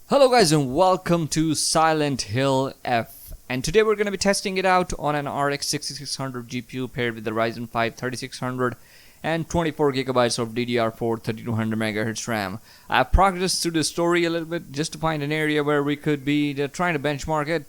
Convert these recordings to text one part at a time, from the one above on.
Hello guys and welcome to Silent Hill F, and today we're going to be testing it out on an RX 6600 GPU paired with the Ryzen 5 3600 and 24 gigabytes of DDR4 3200 MHz RAM. I've progressed through the story a little bit just to find an area where we could be trying to benchmark it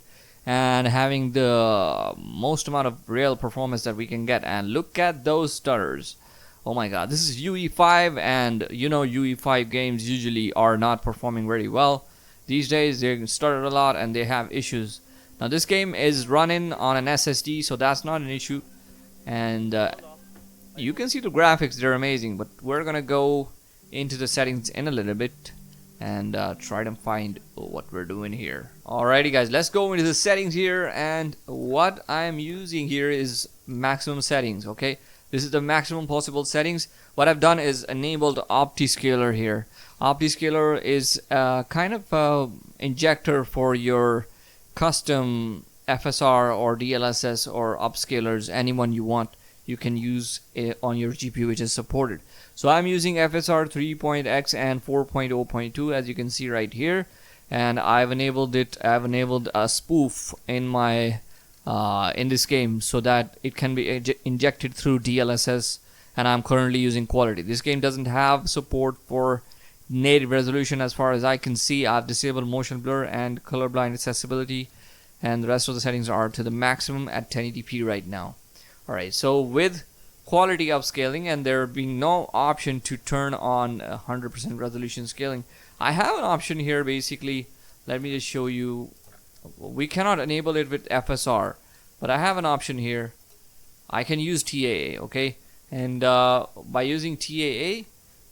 and having the most amount of real performance that we can get. And look at those stutters. Oh my god, this is UE5, and you know UE5 games usually are not performing very well. These days they stutter a lot and they have issues. Now this game is running on an SSD, so that's not an issue. And you can see the graphics, they're amazing. But we're gonna go into the settings in a little bit and try to find what we're doing here. Alrighty guys, let's go into the settings here, and what I'm using here is maximum settings. Okay, this is the maximum possible settings. What I've done is enabled OptiScaler here. OptiScaler is kind of injector for your custom FSR or DLSS or upscalers, anyone you want. You can use it on your GPU, which is supported. So I'm using FSR 3.x and 4.0.2, as you can see right here, and I've enabled it. I've enabled a spoof in my in this game so that it can be injected through DLSS, and I'm currently using quality. This game doesn't have support for native resolution as far as I can see. I've disabled motion blur and colorblind accessibility, and the rest of the settings are to the maximum at 1080p right now. Alright, so with quality upscaling and there being no option to turn on 100% resolution scaling, I have an option here. Basically, let me just show you. We cannot enable it with FSR, but I have an option here. I can use TAA, okay, and by using TAA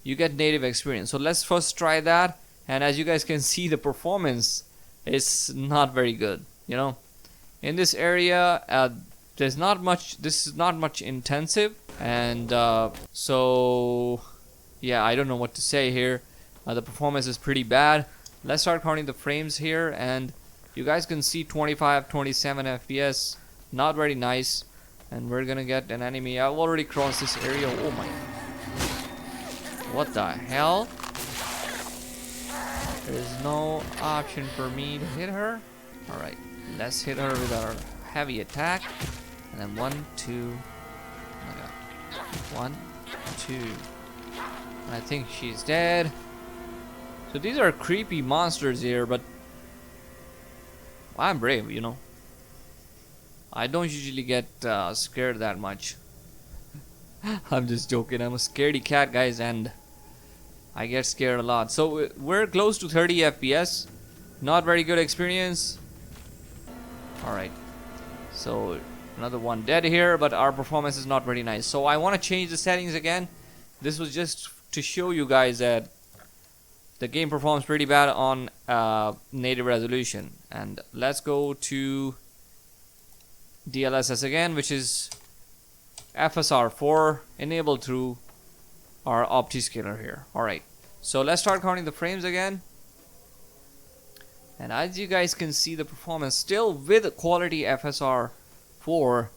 you get native experience. So let's first try that, and as you guys can see, the performance is not very good. You know, in this area there's not much. This is not much intensive, and so yeah, I don't know what to say here. The performance is pretty bad. Let's start counting the frames here, and you guys can see 25, 27 FPS, not very nice. And we're gonna get an enemy. I've already crossed this area. Oh my, what the hell? There's no option for me to hit her. Alright, let's hit her with our heavy attack. And then 1, 2. Oh my god. 1, 2. And I think she's dead. So these are creepy monsters here, but I'm brave, you know. I don't usually get scared that much. I'm just joking. I'm a scaredy cat, guys, and I get scared a lot. So we're close to 30 FPS. Not very good experience. Alright. So another one dead here, but our performance is not very nice. So I want to change the settings again. This was just to show you guys that the game performs pretty bad on native resolution. And let's go to DLSS again, which is FSR 4 enabled through our OptiScaler here. Alright, so let's start counting the frames again. And as you guys can see, the performance still with quality FSR 4,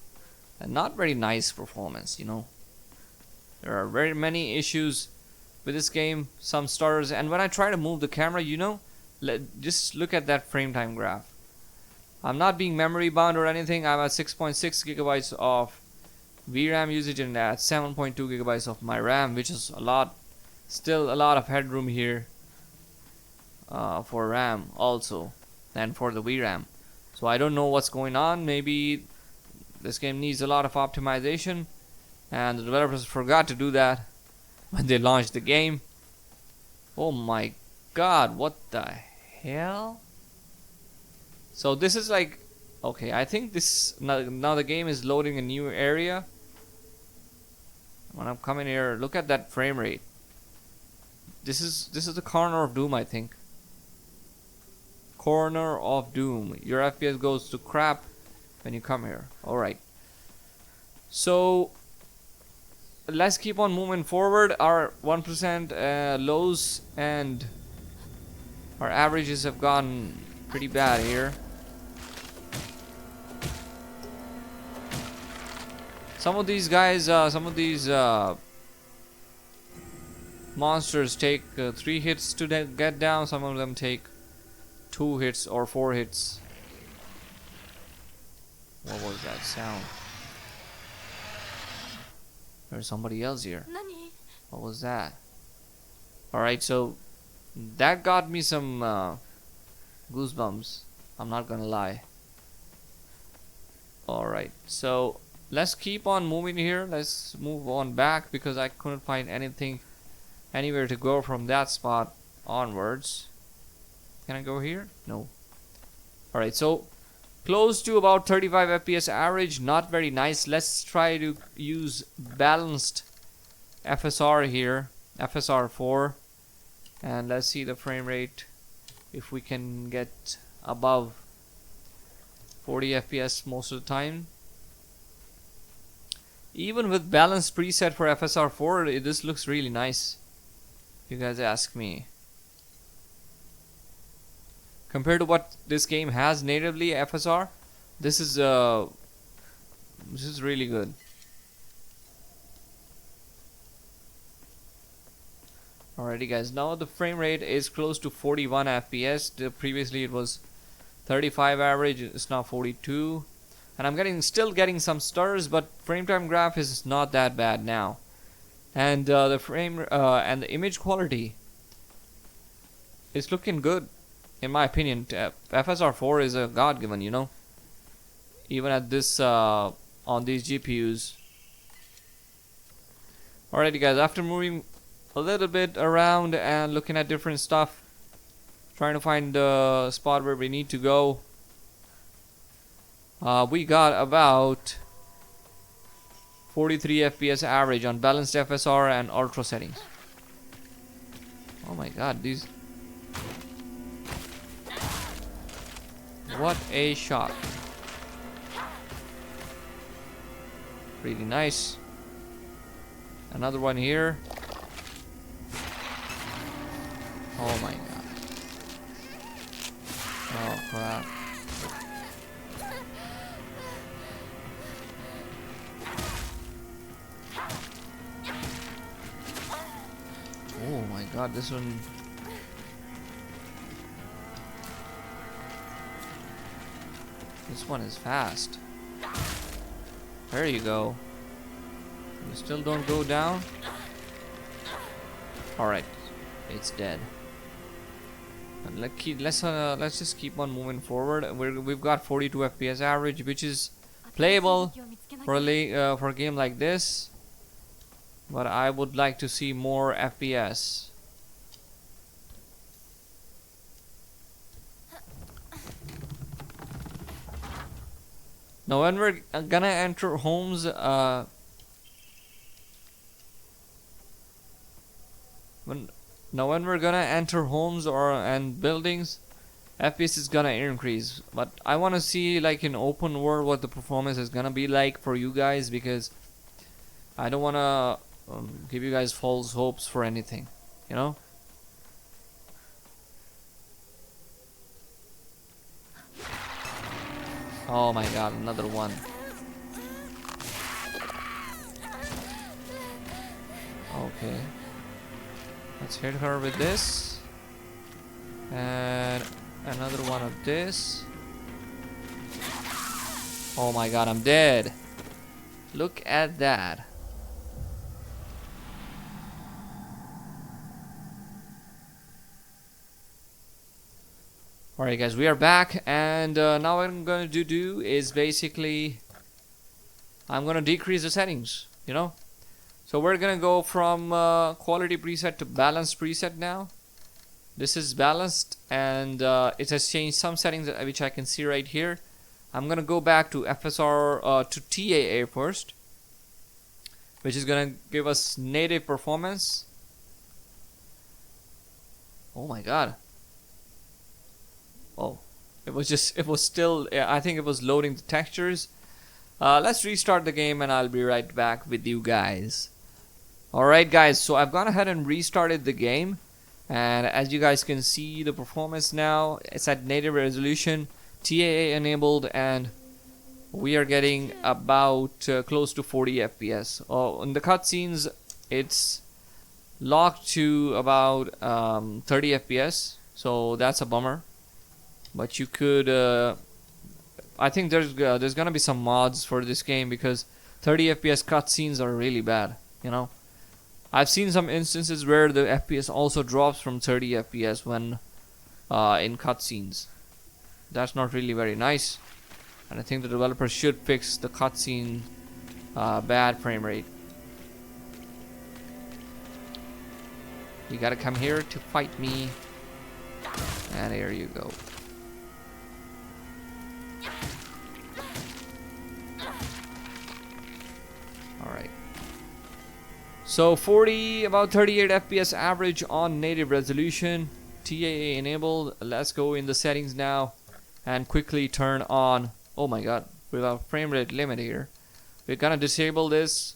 and not very nice performance, you know. There are very many issues with this game, some stutters, and when I try to move the camera, you know, just look at that frame time graph. I'm not being memory bound or anything. I'm at 6.6 gigabytes of VRAM usage and at 7.2 gigabytes of my RAM, which is a lot. Still a lot of headroom here for RAM also, and for the VRAM. So I don't know what's going on. Maybe this game needs a lot of optimization, and the developers forgot to do that when they launched the game. Oh my god, what the hell? So this is like, okay, I think this now the game is loading a new area. When I'm coming here, look at that frame rate. This is the corner of doom, I think. Corner of doom. Your FPS goes to crap when you come here. Alright, so let's keep on moving forward. Our 1% lows and our averages have gone pretty bad here. Some of these guys, monsters take 3 hits to get down. Some of them take 2 hits or 4 hits. What was that sound? There's somebody else here. What was that? Alright, so that got me some goosebumps. I'm not gonna lie. Alright, so let's keep on moving here. Let's move on back because I couldn't find anything, anywhere to go from that spot onwards. Can I go here? No. Alright, so close to about 35 FPS average, not very nice. Let's try to use balanced FSR here, FSR 4, and let's see the frame rate if we can get above 40 FPS most of the time. Even with balanced preset for FSR 4, this looks really nice, if you guys ask me. Compared to what this game has natively FSR, this is really good. Alrighty guys, now the frame rate is close to 41 FPS. Previously it was 35 average, it's now 42. And I'm still getting some stutters, but frame time graph is not that bad now. And the frame and the image quality is looking good. In my opinion, FSR 4 is a god-given, you know, even at this on these GPUs. Alrighty guys, after moving a little bit around and looking at different stuff, trying to find the spot where we need to go, we got about 43 FPS average on balanced FSR and ultra settings. Oh my god, these... What a shot. Really nice. Another one here. Oh my god. Oh crap. Oh my god, this one... This one is fast. There you go. You still don't go down? Alright. It's dead. And let's just keep on moving forward. We've got 42 FPS average, which is playable for a game like this. But I would like to see more FPS. Now when we're gonna enter homes, now when we're gonna enter homes and buildings, FPS is gonna increase. But I wanna see, like, in open world what the performance is gonna be like for you guys, because I don't wanna give you guys false hopes for anything, you know. Oh my god, another one. Okay. Let's hit her with this. And another one of this. Oh my god, I'm dead. Look at that. Alright guys, we are back, and now what I'm going to do is basically I'm going to decrease the settings, you know. So we're going to go from quality preset to balanced preset now. This is balanced, and it has changed some settings which I can see right here. I'm going to go back to FSR to TAA first, which is going to give us native performance. Oh my god. Oh, it was still, I think it was loading the textures. Let's restart the game and I'll be right back with you guys. Alright guys, so I've gone ahead and restarted the game, and as you guys can see, the performance now, it's at native resolution, TAA enabled, and we are getting about close to 40 FPS. Oh, in the cutscenes it's locked to about 30 FPS, so that's a bummer. but you could I think there's gonna be some mods for this game, because 30 FPS cutscenes are really bad, you know. I've seen some instances where the FPS also drops from 30 FPS when in cutscenes. That's not really very nice, and I think the developers should fix the cutscene bad frame rate. You gotta come here to fight me, and there you go. Alright. So about 38 FPS average on native resolution. TAA enabled. Let's go in the settings now and quickly turn on. Oh my god, we have a frame rate limit here. We're gonna disable this,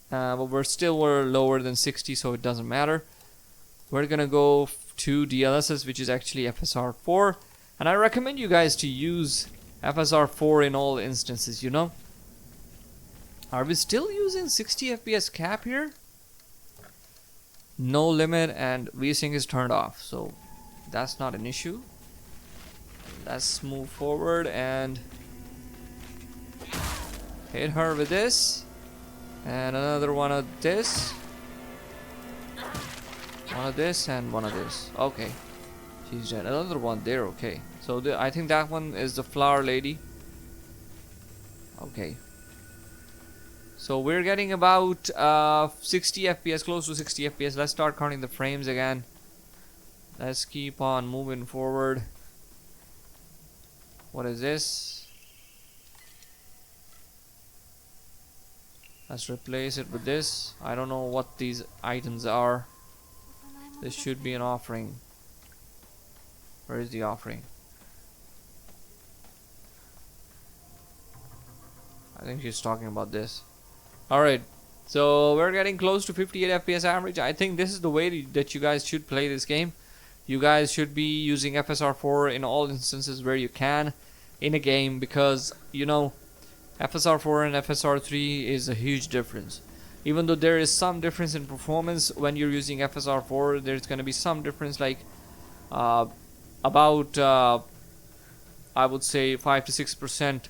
but we're lower than 60, so it doesn't matter. We're gonna go to DLSS, which is actually FSR 4, and I recommend you guys to use FSR 4 in all instances, you know. Are we still using 60 FPS cap here? No limit, and VSync is turned off, so that's not an issue. Let's move forward and hit her with this, and another one of this, one of this, and one of this. Okay, she's dead. Another one there. Okay, so I think that one is the flower lady. Okay, so we're getting about 60 FPS, close to 60 FPS. Let's start counting the frames again. Let's keep on moving forward. What is this? Let's replace it with this. I don't know what these items are. This should be an offering. Where is the offering? I think she's talking about this. Alright, so we're getting close to 58 FPS average. I think this is the way that you guys should play this game. You guys should be using FSR 4 in all instances where you can in a game, because you know FSR 4 and FSR 3 is a huge difference. Even though there is some difference in performance when you're using FSR 4, there's going to be some difference, like about I would say 5 to 6%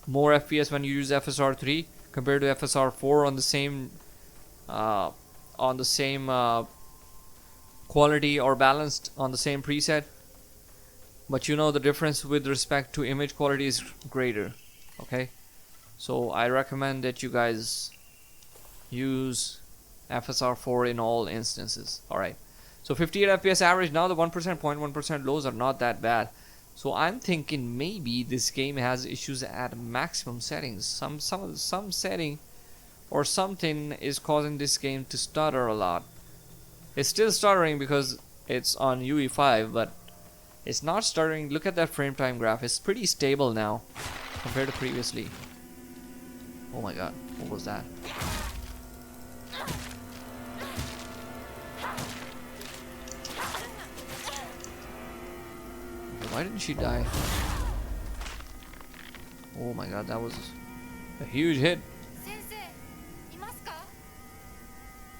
more FPS when you use FSR 3 compared to FSR 4 on the same quality or balanced on the same preset. But you know the difference with respect to image quality is greater. Okay, so I recommend that you guys use FSR 4 in all instances. Alright, so 58 FPS average. Now the 1%, 0.1% lows are not that bad. So I'm thinking maybe this game has issues at maximum settings. Some setting or something is causing this game to stutter a lot. It's still stuttering because it's on UE5, but it's not stuttering. Look at that frame time graph. It's pretty stable now compared to previously. Oh my god, what was that? Why didn't she die? Oh my god, that was a huge hit.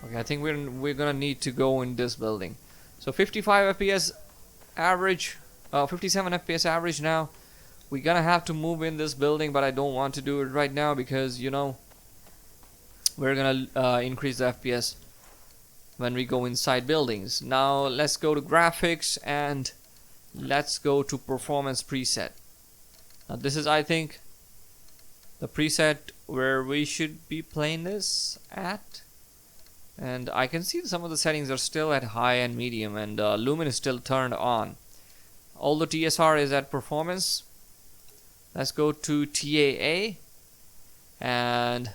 Okay, I think we're gonna need to go in this building. So 55 FPS average, 57 FPS average now. We're gonna have to move in this building, but I don't want to do it right now because you know we're gonna increase the FPS when we go inside buildings. Now let's go to graphics and let's go to performance preset. Now this is, I think, the preset where we should be playing this at. And I can see some of the settings are still at high and medium, and lumen is still turned on. Although TSR is at performance. Let's go to TAA, and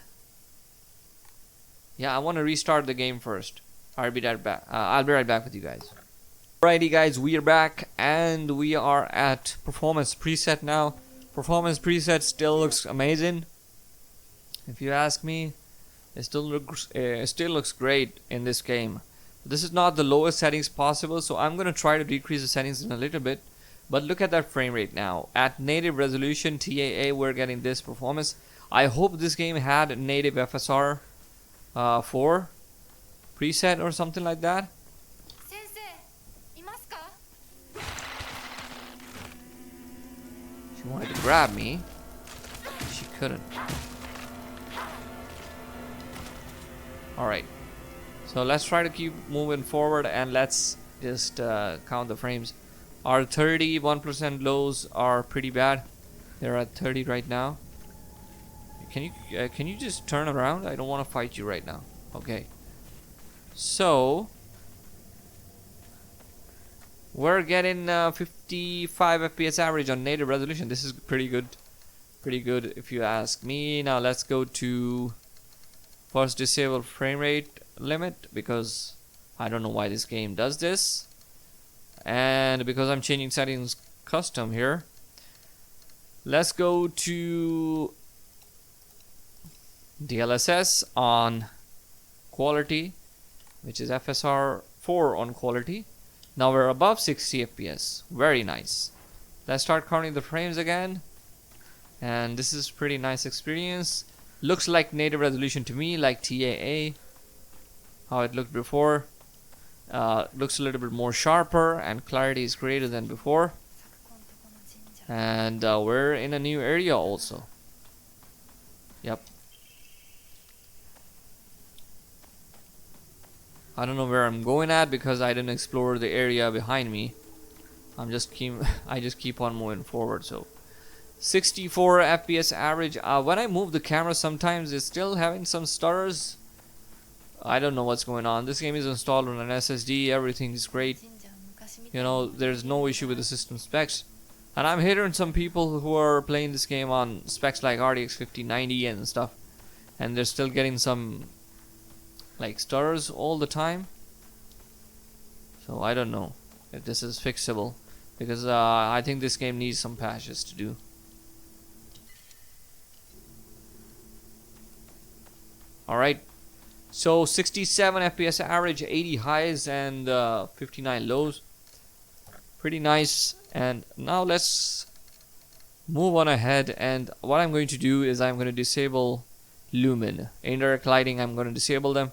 yeah, I want to restart the game first. I'll be right back. I'll be right back with you guys. Alrighty guys, we are back and we are at performance preset now. Performance preset still looks amazing. If you ask me, it still looks great in this game. This is not the lowest settings possible, so I'm gonna try to decrease the settings in a little bit. But look at that frame rate now. At native resolution TAA, we're getting this performance. I hope this game had native FSR 4 preset or something like that. She wanted to grab me. She couldn't. Alright. So let's try to keep moving forward and let's just count the frames. Our 31% lows are pretty bad. They're at 30 right now. Can you just turn around? I don't want to fight you right now. Okay. So we're getting 55 FPS average on native resolution. This is pretty good. Pretty good if you ask me. Now let's go to first disable frame rate limit because I don't know why this game does this. And because I'm changing settings custom here. Let's go to DLSS on quality, which is FSR 4 on quality. Now we're above 60 FPS. Very nice. Let's start counting the frames again. And this is pretty nice experience. Looks like native resolution to me, like TAA, how it looked before. Looks a little bit more sharper and clarity is greater than before. And we're in a new area also. Yep. I don't know where I'm going at because I didn't explore the area behind me. I just keep on moving forward. So 64 FPS average. When I move the camera, sometimes it's still having some stutters. I don't know what's going on. This game is installed on an SSD. Everything is great. You know, there's no issue with the system specs. And I'm hearing some people who are playing this game on specs like RTX 5090 and stuff, and they're still getting some like stutters all the time. So I don't know if this is fixable because I think this game needs some patches to do. Alright, so 67 FPS average, 80 highs and 59 lows. Pretty nice. And now let's move on ahead, and what I'm going to do is I'm going to disable lumen. Indirect lighting, I'm going to disable them.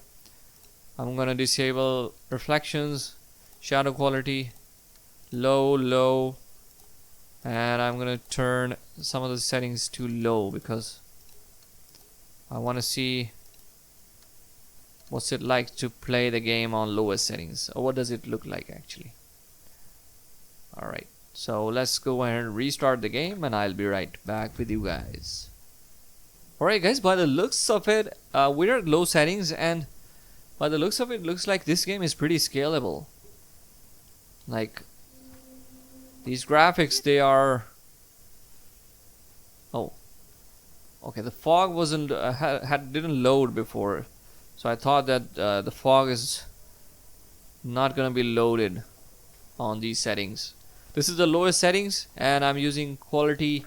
I'm going to disable reflections, shadow quality, low, and I'm going to turn some of the settings to low because I want to see what's it like to play the game on lowest settings, or what does it look like actually. Alright, so let's go ahead and restart the game and I'll be right back with you guys. Alright guys, by the looks of it, we're at low settings, and by the looks of it, looks like this game is pretty scalable. Like, these graphics, they are... Oh. Okay, the fog wasn't didn't load before. So I thought that the fog is not gonna be loaded on these settings. This is the lowest settings, and I'm using quality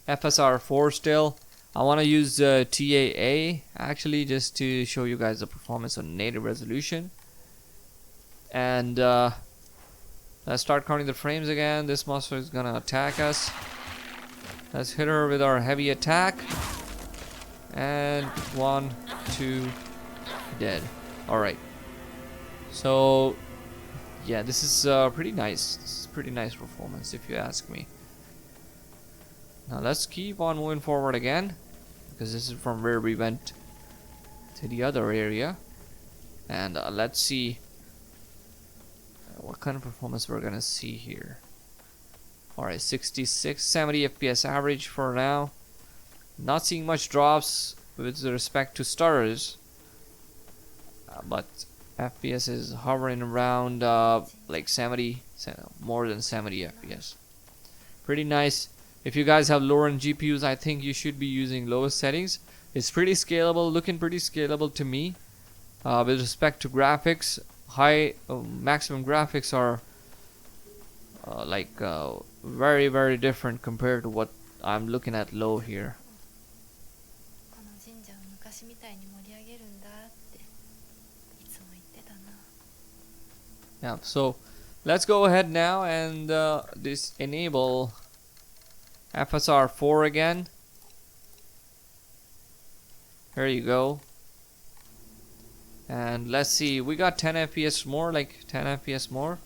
FSR 4 still. I want to use TAA actually just to show you guys the performance on native resolution. And let's start counting the frames again. This monster is gonna attack us. Let's hit her with our heavy attack. And 1, 2, dead. Alright. So yeah, this is pretty nice. This is pretty nice performance if you ask me. Now let's keep on moving forward again, because this is from where we went to the other area. And let's see what kind of performance we're gonna see here. Alright, 66, 70 FPS average for now. Not seeing much drops with respect to stutters, but FPS is hovering around like 70, more than 70 FPS. Pretty nice. If you guys have lower end GPUs, I think you should be using lowest settings. It's pretty scalable, looking pretty scalable to me. With respect to graphics, maximum graphics are very, very different compared to what I'm looking at low here. Yeah, so let's go ahead now and enable FSR 4 again. Here you go. And let's see, we got 10 FPS more, like 10 FPS more.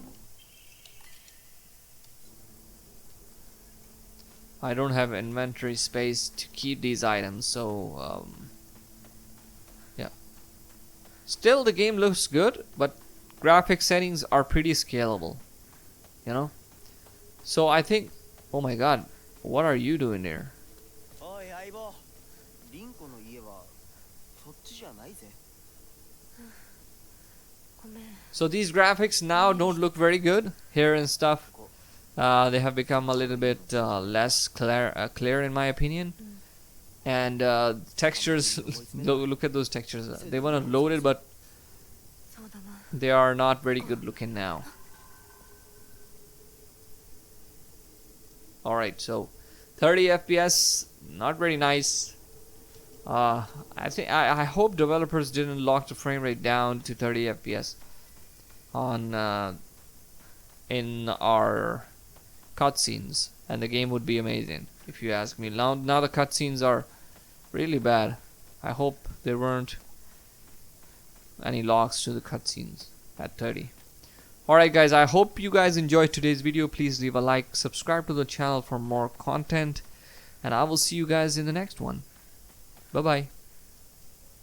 I don't have inventory space to keep these items, so yeah. Still, the game looks good, but graphic settings are pretty scalable, you know. So I think, oh my god, what are you doing there? So these graphics now don't look very good here and stuff. They have become a little bit less clear in my opinion. And textures, look at those textures. They want to load it, but they are not very good looking now. Alright, so 30 FPS, not very nice. I hope developers didn't lock the frame rate down to 30 FPS on in our cutscenes, and the game would be amazing if you ask me. Now the cutscenes are really bad. I hope there weren't any locks to the cutscenes at 30. Alright guys, I hope you guys enjoyed today's video. Please leave a like, subscribe to the channel for more content, and I will see you guys in the next one. Bye bye.